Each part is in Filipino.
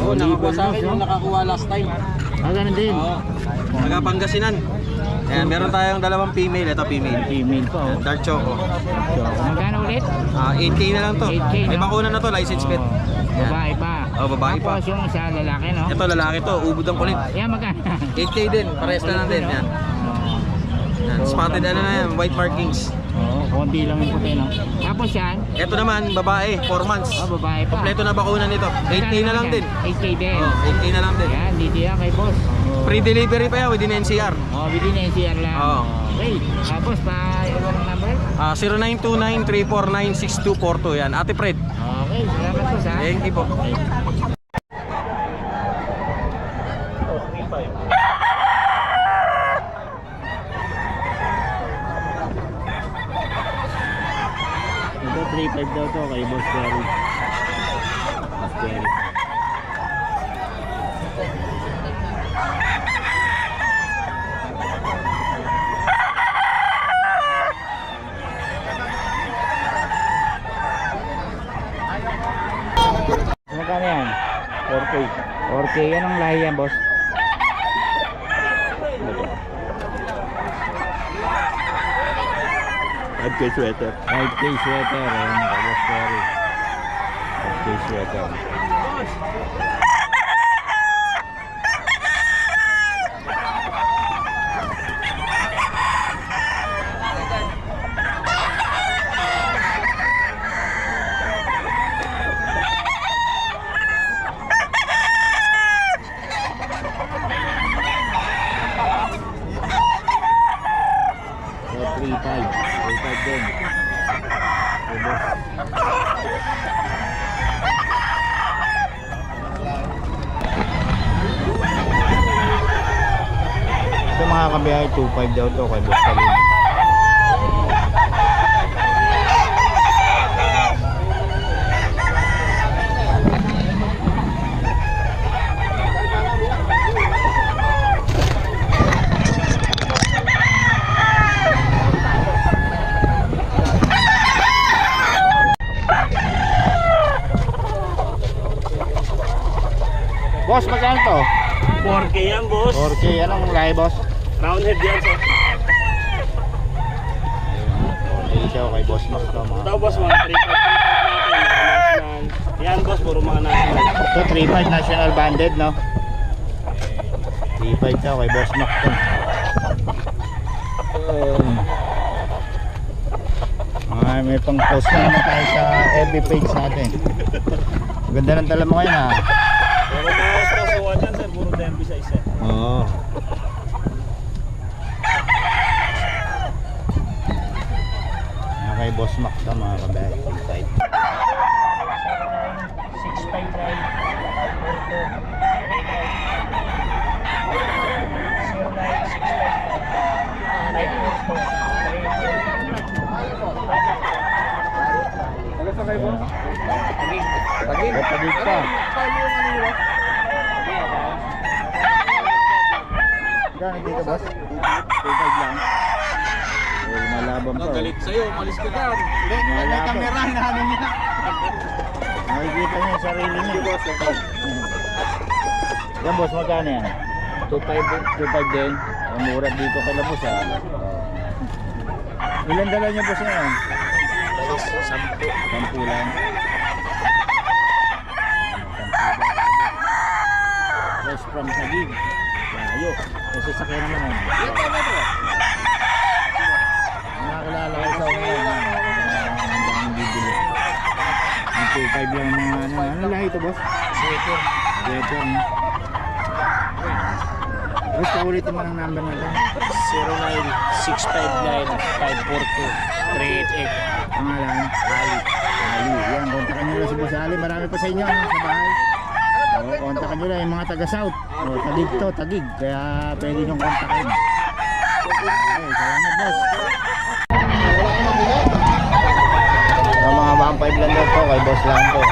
Oo, nakakuha sa akin yung nakakuha last time. Ah, ganun din. Oo. Taga-Pangasinan. Ayan, meron tayong dalawang female. Ito female. Female pa oh. Dark Choco. Magkano ulit? 8K na lang to. 8K May na. bakuna na to, license pet. Ayan. Babae pa. Oh, babae pa. Tapos yung isa lalaki, no? Ito lalaki to, ubod ang kulit. Yan, magkano? 8K din, pares na lang din. Yan. Yan. Spotted ano na yan, white markings. Oo, konti lang yung puti, no? Tapos yan? Ito naman, babae, 4 months. Babae pa. Kompleto na bakuna nito. 8K na lang din. 8K din. Oh, 8K na lang din. Yan, dito yan kay boss. Free delivery pa yan within NCR. Oh, within NCR lang. Oo. Okay, tapos pa-iwan ang number? 0929-349-6242 yan. Ate Fred. Okay, salamat po sa. Thank you po. Ito 3.5 daw to kay Boss Jerry. Boss Jerry. Magkano yan? 4K. 4K, anong lahi yan, boss? K sweater. 5K sweater, ayan, boss Jerry. 5K sweater. So, 3.5 din. Okay, boss. Ito mga kabiyahe, 2.5 daw to kay Boss Kalin. Boss, magkano to? 4K yan, boss. 4K, anong lahi, boss? Round head yan, sir. 4K siya kay Boss Max to mga. Ito, boss, mga 3.5 natin. Yan, boss, puro mga national. Ito 3.5 national banded, no? 3.5 siya kay Boss Max to. May pang post na naman tayo sa FB page natin. Ganda ng tala mo ngayon, ha? Puro mga kasuhan yan, sir. Puro dembi sa isa. Oo. Kay Boss Max to mga kabahay. 6.5 Tagig pa. Gano'n dito, boss? 2.5 lang. Malaban pa. Galit sa'yo, umalis ka dyan. May camera na ano niya. Makikita niya yung sarili niya. Yan, boss, magkano yan? 2.5 din. Ang mura dito kay Labos, ha? Ilan dala niya, boss, ngayon? 10 lang. Fresh from Tagig. Layo. Kasi sakay naman yun. Nakakilala kayo sa umayon. Ang bibili. Ang 2.5 lang mga ano. Ano lahi ito, boss? Sweater. Sweater, no? Gusto ulit naman ang number natin. 09-659-542-388. Pangalan? Ali. Ali. Yan, kontakan nyo lang si Boss Ali. Marami pa sa inyo, ano, sa bahay. O, kontakan nyo lang yung mga taga-south. O, Tagig to, Tagig. Kaya pwede nyo kontakin. Okay, salamat, boss. So, mga 1.5 lang daw to, kay Boss lang to.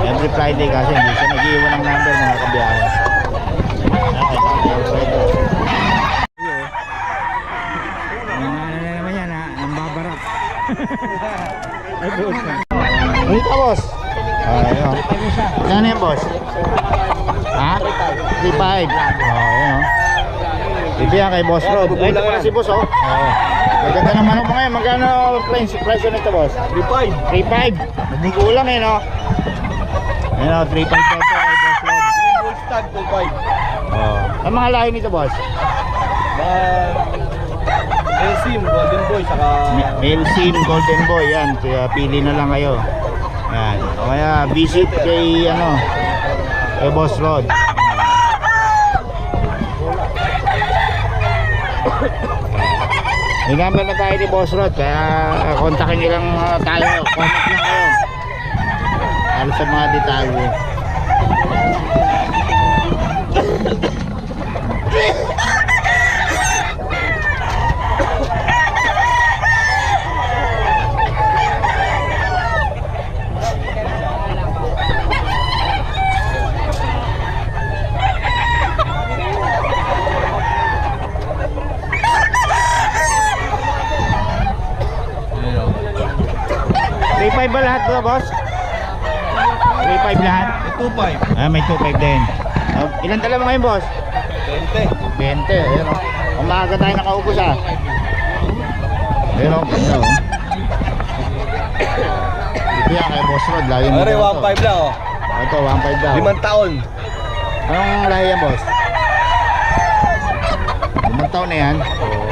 Every Friday kasi hindi siya nag-iwan ng number, mga kabiyahe. Okay, pwede. Ano na naman yan, ha? Ang babarak. Ay, boss. Ay, boss. Ayun. Ano yan, boss? Ha? 3.5. Ayun. Bibigyan kay Boss Rod. Ay, ito pala si Boss, oh. Oo. Maganda ng manok mo ngayon. Magkano price nito, boss? 3.5. 3.5. Hindi kulang eh, no? Ayun, oh, 3.5 peso kay Boss Rod. Gold stud 2.5. Oo. Ang mga lahi nito, boss? Sim, Golden Boy, saka Male Sim, Golden Boy, yan. Kaya pili na lang kayo. Yan. O kaya visit kay, kay Boss Rod. May number na tayo ni Boss Rod, kaya kontakin nyo lang tayo, comment lang kayo para sa mga detalye. $3.5 ba lahat ba, boss? $3.5 lahat? 2.5. Ah, may 2.5 din. Ilan dala mo ngayon, boss? 20. 20, ayun o. Umaga tayo nakaubos, ah. Ayun o, ayun o. Ito yan kay Boss Rod, lagi mo Pare, dito. 1.5 lang, oh. Ito, 1.5 daw. 5 taon. Anong lahi yan, boss? 5 taon na yan? Oo.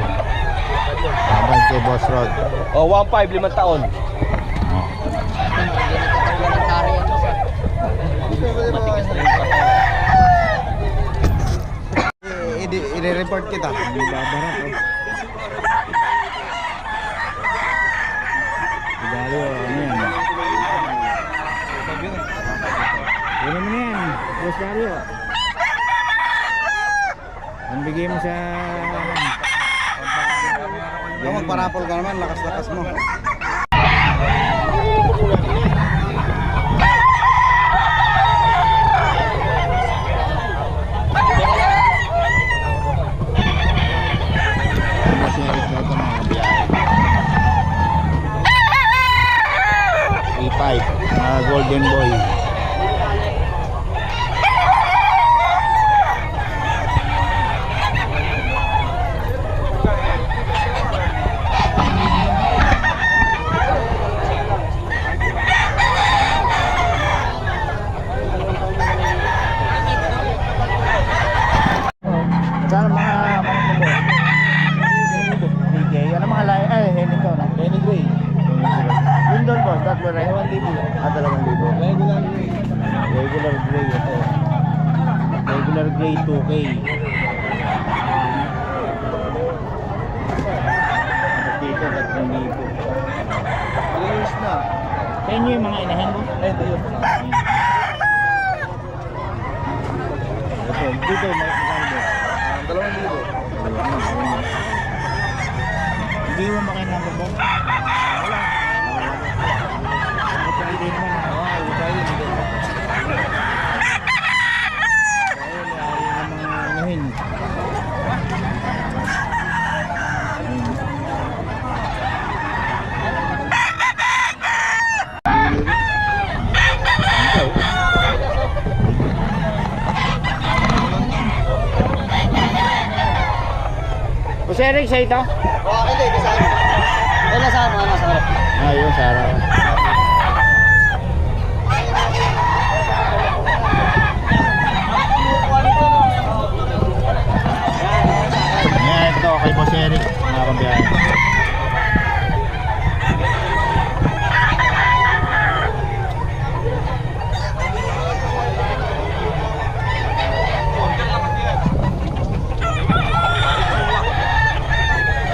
Tama kay Boss Rod. Oh, 1.5, 5 taon. I-report kita. Babarat, oh. Igalo, ano yan? Gano'n mo na yan, Boss Dario. Ang bigay mo sa... Ikaw magparapol ka naman, lakas-lakas mo. Golden Boy. Saan mga DJ? Ano mga lahi? Ay, Henny to, no? Penny Gray. Yun doon, boss. Tatlo rin. 2,000. Ah, 2,000. Regular Gray. Regular gray ito. Regular gray 2K. Dito 3,000. Years na. Kaya nyo yung mga inahin mo? Ay, ito yun. Ito, dito magkano? 2,000. Hindi mo makinamot mo? Wala. Ito hindi naman. Boss Eric, sa ito? Oo, hindi, kasama. Wala sa mga nasa harap. Ayun, Sara. Yan, ito kay Boss Eric. Mga kambiyahe.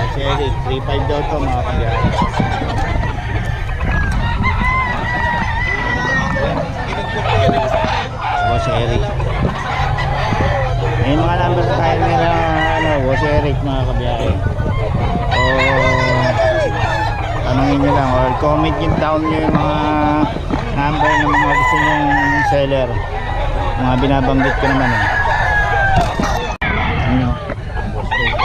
Boss Eric, 3.5 daw ito mga kambiyahe. Boss Eric. May mga number tayo nila, Boss Eric mga kabiyahe. O tanongin nyo lang or comment yung down nyo yung mga number ng mga gusto nyong seller. Mga binabanggit ko naman eh. Ano? Boss Eric.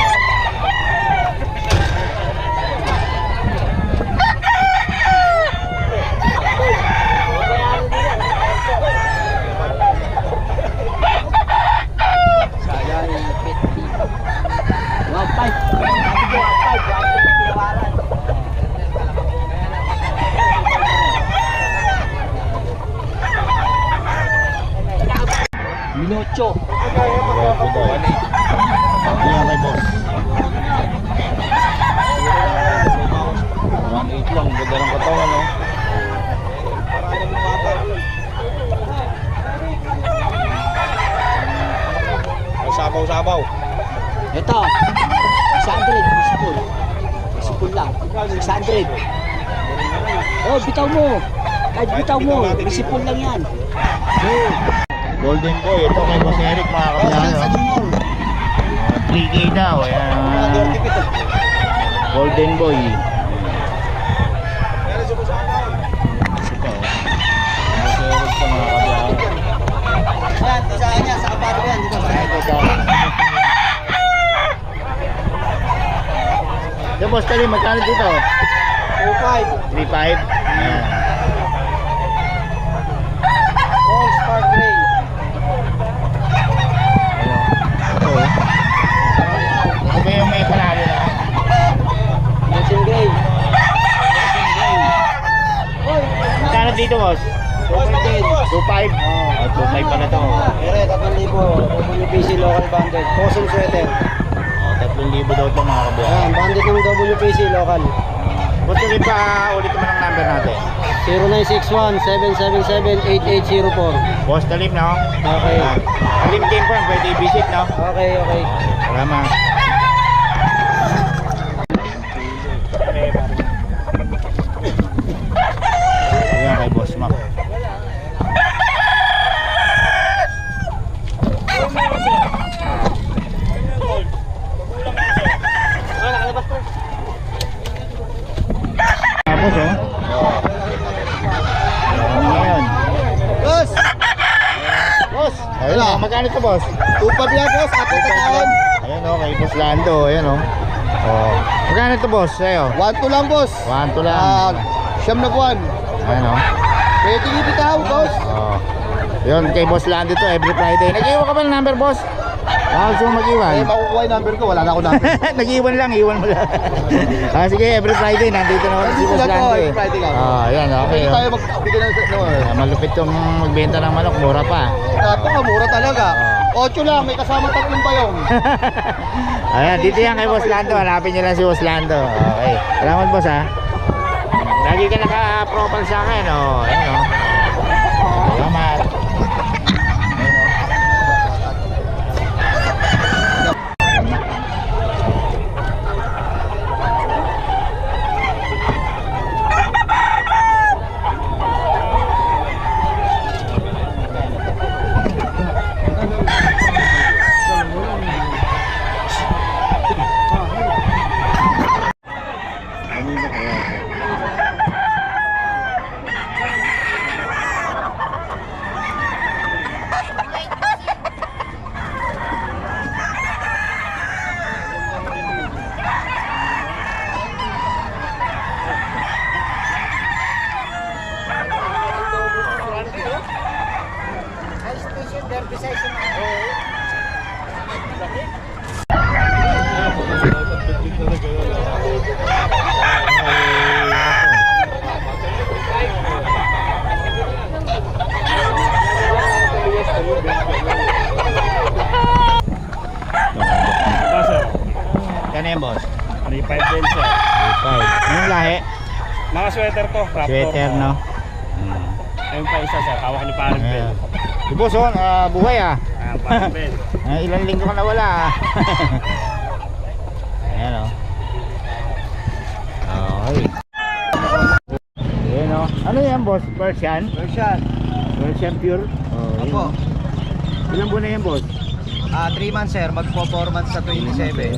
Gwapo daw. Yan kay boss. 1.8 lang, ganda ng katawan, no? Sabaw-sabaw. Ito, 600, bisipul. Bisipul lang. 600. Oh, bitaw mo. Kahit bitaw mo, bisipul lang yan. Oh. Golden Boy, ito kay Boss Eric, mga kabiyahe. 3K daw, ayan. Golden Boy. Ito, Boss Eric sa mga kabiyahe. Yan, sa kanya, sa kaparo yan. Dito sa Ito, Boss Kalim, magkano dito? 2.5. 3.5. Ayan. All Spark Gray. Ito, ito ba yung may panalo na? Mountain Gray. Magkano dito, Boss? 2.5. 2.5 pala to. Ere, 3,000. WPC local banded. Fossil sweater. 3,000 daw ito, mga kabiyahe. Ayan, banded ng WPC local. Boss Kalim, pa ulit naman ang number natin. 0961-777-8804. Boss Kalim, no? Okay. Kalim Game Farm, pwede i-visit, no? Okay, okay. Salamat. Ayan kay Boss Mac. Tapos, oh. Ano ngayon? Boss! Boss! Ayun, magkano ito, Boss? 2.5 yan, boss. Kapit na taon. Ayan, oh, kay Boss Lando. Ayan, oh. Oh. Magkano ito, Boss? Sa'yo? 1-2 lang, boss. 1-2 lang. Siyam na buwan. Ayan, oh. Pwede ibitaw, boss. Oh. Yun, kay Boss Lando to every Friday. Nag-iwan ka ba ng number, Boss? Gusto mo mag-iwan? makukuha yung number ko. Wala na ako number. Nag-iwan lang, iwan mo lang. Sige, every Friday, nandito naman si Boss Lando eh. Every Friday lang. Ayan, okay. Pwede tayo magbigay ng Malupit tong magbenta ng manok, mura pa. Napakamura talaga. 8 lang, may kasama 3 payong. Ayan, dito yan kay Boss Lando. Hanapin nyo lang si Boss Lando. Okay. Salamat, Boss, ha. Lagi ka naka-profile sa akin, oh. Ayan, oh. Salamat. Ayan, oh. Kanina kaya ako. Kano yan, boss? 3.5 din, sir. 5. Anong lahi? Mga sweater to. Raptor. Sweater, no? Ayun pa isa, sir. Hawak ni Parang Ben. Ayan. Si boss, oh, buhay, ah. Parang Ben. Ilang linggo ka nawala, ah. Ayan, oh. Okay. Ayan, oh. Ano yan, boss? Persian? Version. Persian pure? Oh, Opo. Ilang buwan na yan, boss? 3 months, sir. Magpo-4 months sa 27.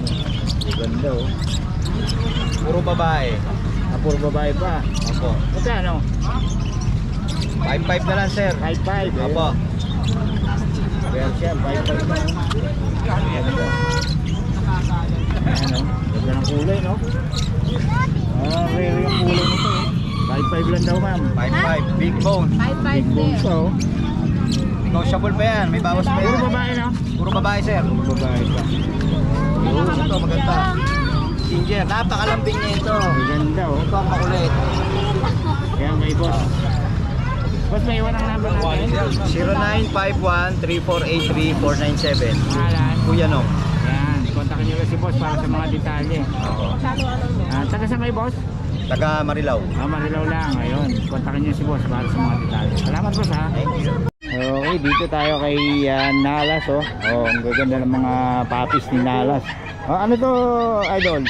Ganda, oh. Puro babae. Puro babae pa. Opo. Magkano? 5-5 na lang, sir. 5-5, eh. Opo. Persian, 5-5 na. Ayan, oh. Ganda ng kulay, no? Rare yung kulay nito, eh. 5-5 lang daw, ma'am. 5-5. Big bone. Big bone pa, oh. Negotiable pa yan. May bawas pa Puro yan. babae, no? Puro babae, sir. Puro babae pa. Ito, maganda. Ginger. Napakalambing niya ito. Maganda, oh. Ito ang makulit. Kaya may boss. Boss, may iwan ang number natin. 0951-3483-497. Pangalan. Kuya Nong. Yan, kontakin nyo lang si boss para sa mga detalye. Taga saan kayo, boss? Taga Marilao. Marilaw lang. Ayun, kontakin nyo si boss para sa mga detalye. Salamat, boss, ha? Okay, dito tayo kay Nalas, oh. Oh, ang gaganda ng mga papis ni Nalas. Oh, ano to, idol?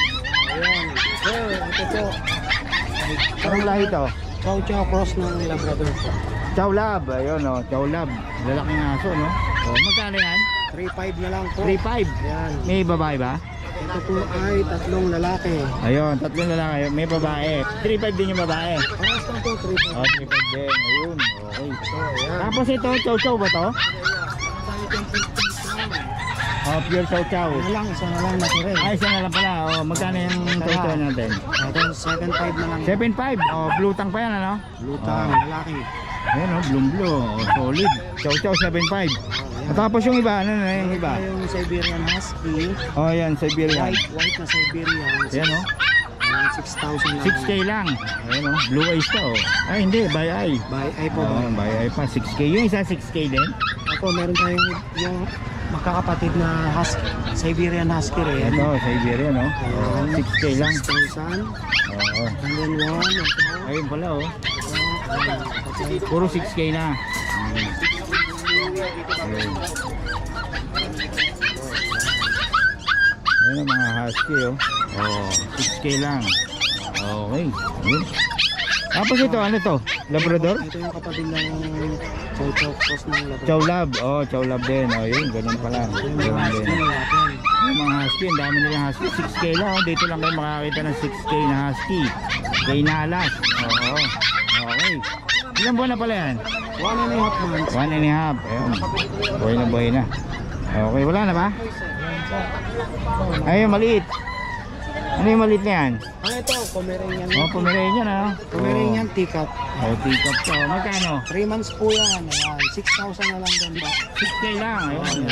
Ayan. Sir, ito po. Anong lahi to? Chow Chow Cross ng Labrador. Chow Lab, ayun, oh, Chow Lab. Lalaking aso, no? Oh, magkano yan? 3.5 na lang po. 3.5. Ayan. May babae ba? Ito po ay 3 lalaki. Ayun, 3 lalaki. May babae. 3.5 din yung babae. Paras lang po, 3.5. Oh, 3.5 din. Ayun, okay. Ayan. Tapos ito, Chow Chow ba to? Oh, pure Chow Chow. Isa na lang natira. Ay, isa na lang pala. Oh, magkano yung Chow Chow natin? Ito 7.5 na lang. 7.5. Oh, blue tang pa yan, ano? Lutang, lalaki. Ayun, oh, blue. Oh, solid. Chow Chow 7.5. At tapos yung iba, ano na yung iba? Yung Siberian Husky. Oh, yan, Siberian. White na Siberian. Yan, oh. Ayan, 6,000 lang. 6K lang. Ayun, oh. Blue eyes pa, oh. Ay, hindi, by eye. By eye po. Oh, by eye pa. 6K. Yung isa, 6K din. Ako, meron tayong yung makakapatid na Husky. Siberian Husky rin. Ito, Siberian, oh. Oh, 6K lang. 6,000. Oo. And then one. Ito. Ayun pala, oh. Puro 6K na. Ayun. Ayun ang mga husky, oh. Oh, 6K lang. Okay. Ayun. Tapos ito, ano to? Labrador? Ito yung kapatid ng Chow Chow Cross ng Labrador. Chow Lab. Oh, Chow Lab din. Oh, yun, ganun pala. Yung Ganun mga din. Husky natin. Yung mga husky, ang dami nilang husky. 6K lang, oh. Dito lang kayo makakita ng 6K na husky. Kay Nalas. Oo. Okay. Ilang buwan na pala yan? 1.5 months. 1.5. Ayun. Buhay na buhay na. Okay, wala na ba? Ayun, maliit. Ano yung maliit na yan? Ano ito? Pomeranian. Oh, Pomeranian, ano? Pomeranian teacup. Oh, teacup to. Magkano? 3 months po yan. Ayan. 6,000 na lang din ba? 6K lang. Ayun.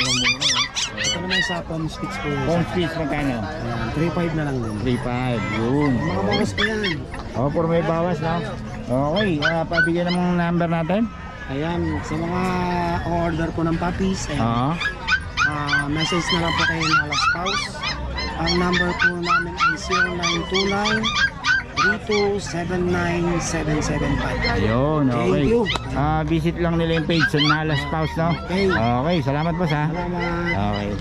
Ito naman sa Palm Speech po. Phone fees, magkano? Ayan. 3.5 na lang din. 3.5. Yun. Mga bawas po yan. Oh, puro may bawas, no? Okay, pabigyan ng number natin. Ayan. Sa mga order po ng puppies. Oo. Message na lang po kayo na Nalas House. Ang number po namin ay 0929-3279-775. Ayun, okay. Thank you. Visit lang nila yung page sa Nalas Spouse, no? Okay. Okay, salamat boss, ha? Salamat. Okay.